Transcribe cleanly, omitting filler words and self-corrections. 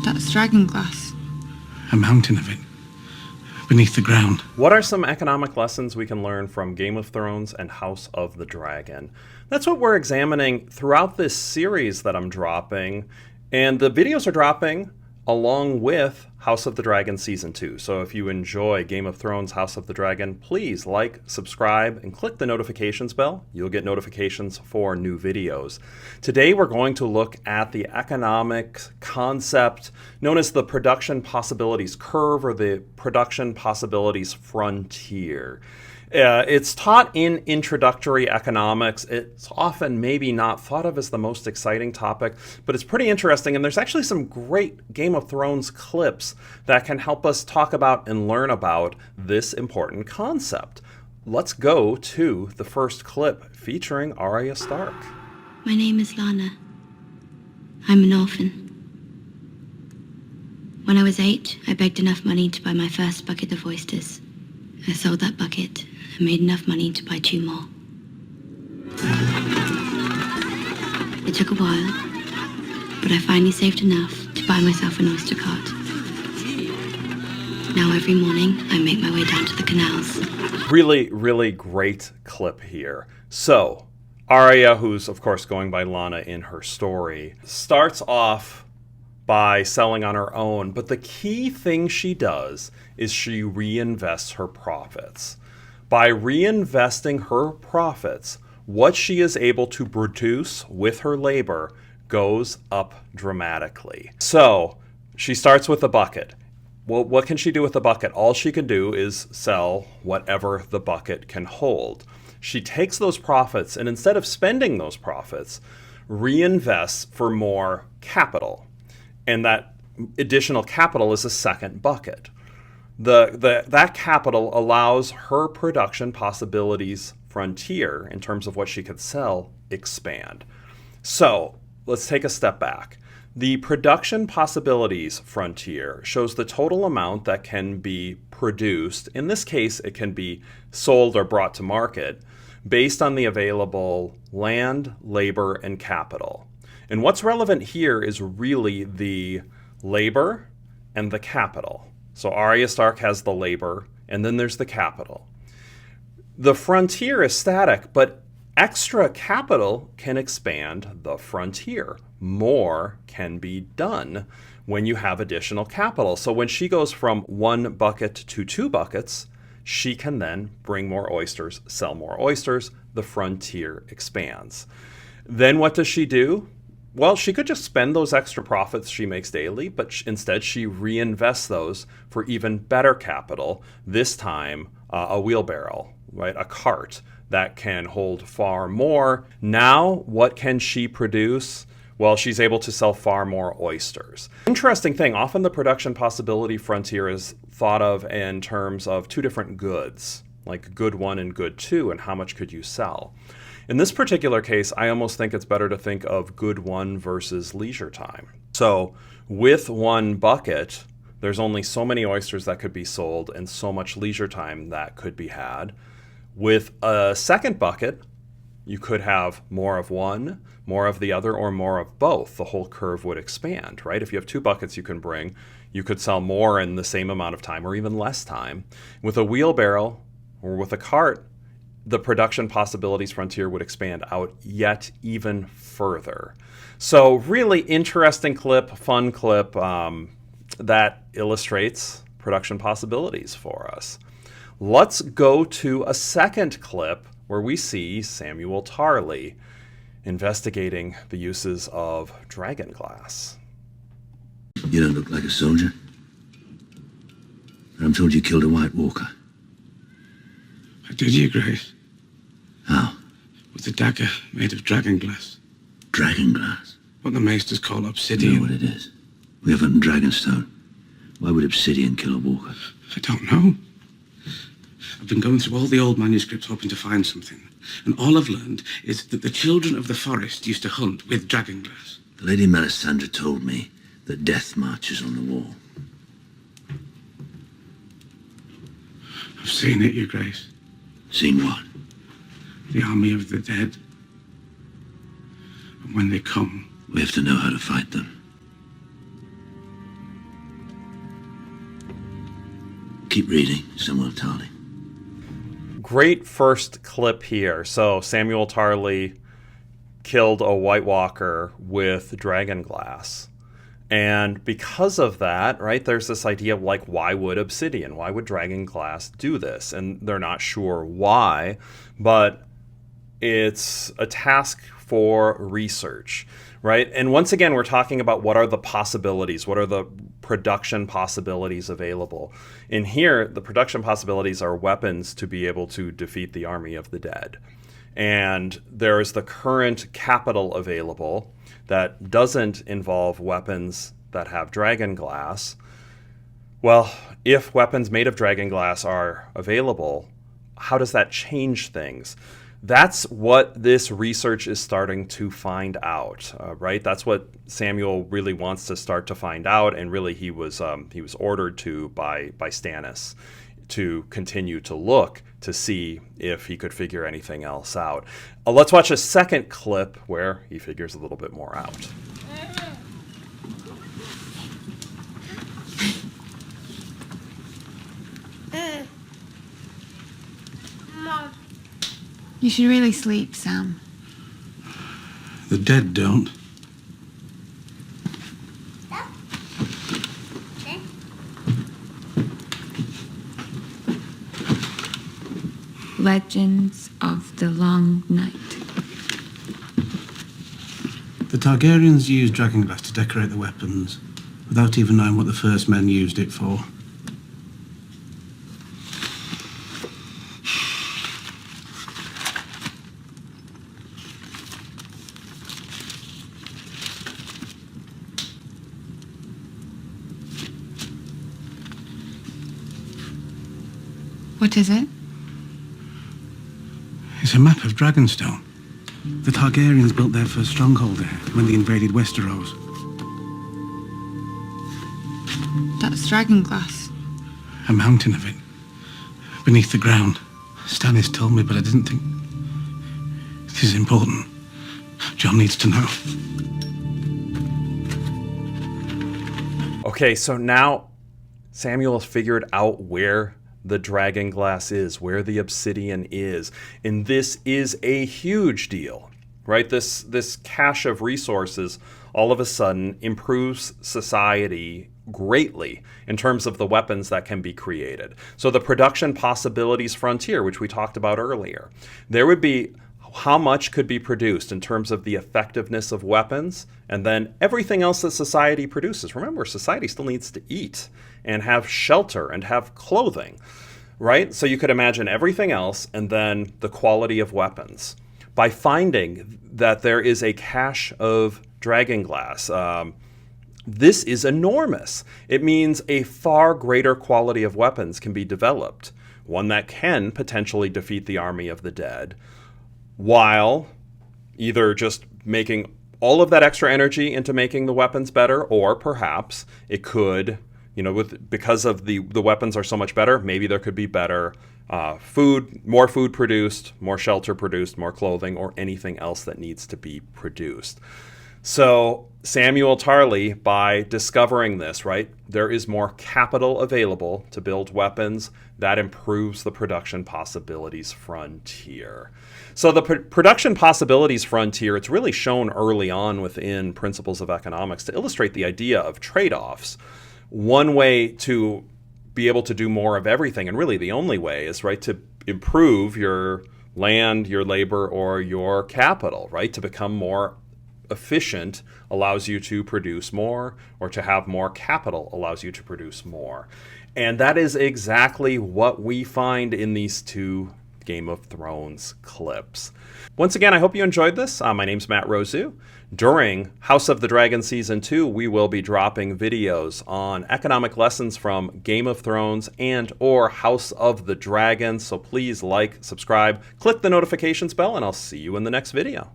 That's dragonglass. A mountain of it. Beneath the ground. What are some economic lessons we can learn from Game of Thrones and House of the Dragon? That's what we're examining throughout this series that I'm dropping. And the videos are dropping along with House of the Dragon Season 2. So if you enjoy Game of Thrones, House of the Dragon, please like, subscribe, and click the notifications bell. You'll get notifications for new videos. Today we're going to look at the economic concept known as the production possibilities curve or the production possibilities frontier. It's taught in introductory economics. It's often maybe not thought of as the most exciting topic, but it's pretty interesting. And there's actually some great Game of Thrones clips that can help us talk about and learn about this important concept. Let's go to the first clip featuring Arya Stark. My name is Lana. I'm an orphan. When I was 8, I begged enough money to buy my first bucket of oysters. I sold that bucket and made enough money to buy 2 more. It took a while, but I finally saved enough to buy myself an oyster cart. Now every morning, I make my way down to the canals. Really, really great clip here. So, Arya, who's of course going by Lana in her story, starts off by selling on her own, but the key thing she does is she reinvests her profits. By reinvesting her profits, what she is able to produce with her labor goes up dramatically. So she starts with a bucket. Well, what can she do with the bucket? All she can do is sell whatever the bucket can hold. She takes those profits and instead of spending those profits, reinvests for more capital. And that additional capital is a second bucket. That capital allows her production possibilities frontier in terms of what she could sell expand. So let's take a step back. The production possibilities frontier shows the total amount that can be produced. In this case, it can be sold or brought to market based on the available land, labor, and capital. And what's relevant here is really the labor and the capital. So Arya Stark has the labor, and then there's the capital. The frontier is static, but extra capital can expand the frontier. More can be done when you have additional capital. So when she goes from 1 bucket to 2 buckets, she can then bring more oysters, sell more oysters. The frontier expands. Then what does she do? Well, she could just spend those extra profits she makes daily, but instead she reinvests those for even better capital, this time a wheelbarrow, right? A cart that can hold far more. Now, what can she produce? Well, she's able to sell far more oysters. Interesting thing, often the production possibility frontier is thought of in terms of 2 different goods, like good 1 and good 2, and how much could you sell? In this particular case, I almost think it's better to think of good 1 versus leisure time. So with 1 bucket, there's only so many oysters that could be sold and so much leisure time that could be had. With a second bucket, you could have more of one, more of the other, or more of both. The whole curve would expand, right? If you have 2 buckets you can bring, you could sell more in the same amount of time or even less time. With a wheelbarrow or with a cart, the production possibilities frontier would expand out yet even further. So really interesting clip, fun clip that illustrates production possibilities for us. Let's go to a second clip where we see Samuel Tarly investigating the uses of dragonglass. You don't look like a soldier. I'm told you killed a White Walker. Did you, Grace? How? With a dagger made of dragonglass. Dragonglass? What the maesters call You obsidian. know what it is? We have it in Dragonstone. Why would obsidian kill a walker? I don't know. I've been going through all the old manuscripts hoping to find something. And all I've learned is that the children of the forest used to hunt with dragonglass. The Lady Melisandre told me that death marches on the wall. I've seen it, Your Grace. Seen what? The army of the dead. And when they come, We have to know how to fight them. Keep reading, Samuel Tarly. Great first clip here. So Samuel Tarly killed a White Walker with dragonglass. And because of that, right, there's this idea of like, why would obsidian, why would dragonglass do this? And they're not sure why, but it's a task for research, right? And once again, we're talking about what are the possibilities, what are the production possibilities available. In here, the production possibilities are weapons to be able to defeat the army of the dead. And there is the current capital available that doesn't involve weapons that have dragonglass. Well, if weapons made of dragonglass are available, how does that change things? That's what this research is starting to find out, right? That's what Samuel really wants to start to find out, and really he was ordered to by Stannis to continue to look to see if he could figure anything else out. Let's watch a second clip where he figures a little bit more out. Mom. You should really sleep, Sam. The dead don't. Legends of the Long Night. The Targaryens used dragonglass to decorate the weapons, without even knowing what the first men used it for. What is it? It's a map of Dragonstone. The Targaryens built their first stronghold there when they invaded Westeros. That's dragonglass. A mountain of it, beneath the ground. Stannis told me, but I didn't think... This is important. Jon needs to know. Okay, so now Samuel has figured out where the dragonglass is, where the obsidian is. And this is a huge deal, right? This cache of resources all of a sudden improves society greatly in terms of the weapons that can be created. So the production possibilities frontier, which we talked about earlier, there would be how much could be produced in terms of the effectiveness of weapons, and then everything else that society produces. Remember, society still needs to eat and have shelter and have clothing, right? So you could imagine everything else and then the quality of weapons. By finding that there is a cache of dragonglass, this is enormous. It means a far greater quality of weapons can be developed, one that can potentially defeat the army of the dead, while either just making all of that extra energy into making the weapons better, or perhaps it could, because of the weapons are so much better, maybe there could be better food, more food produced, more shelter produced, more clothing, or anything else that needs to be produced. So Samuel Tarly, by discovering this, right, there is more capital available to build weapons. That improves the production possibilities frontier. So the production possibilities frontier, it's really shown early on within Principles of Economics to illustrate the idea of trade-offs. One way to be able to do more of everything, and really the only way, is right to improve your land, your labor, or your capital, right, to become more efficient allows you to produce more, or to have more capital allows you to produce more. And that is exactly what we find in these two Game of Thrones clips. Once again, I hope you enjoyed this. My name's Matt Rosu. During House of the Dragon Season 2, we will be dropping videos on economic lessons from Game of Thrones and or House of the Dragon. So please like, subscribe, click the notifications bell, and I'll see you in the next video.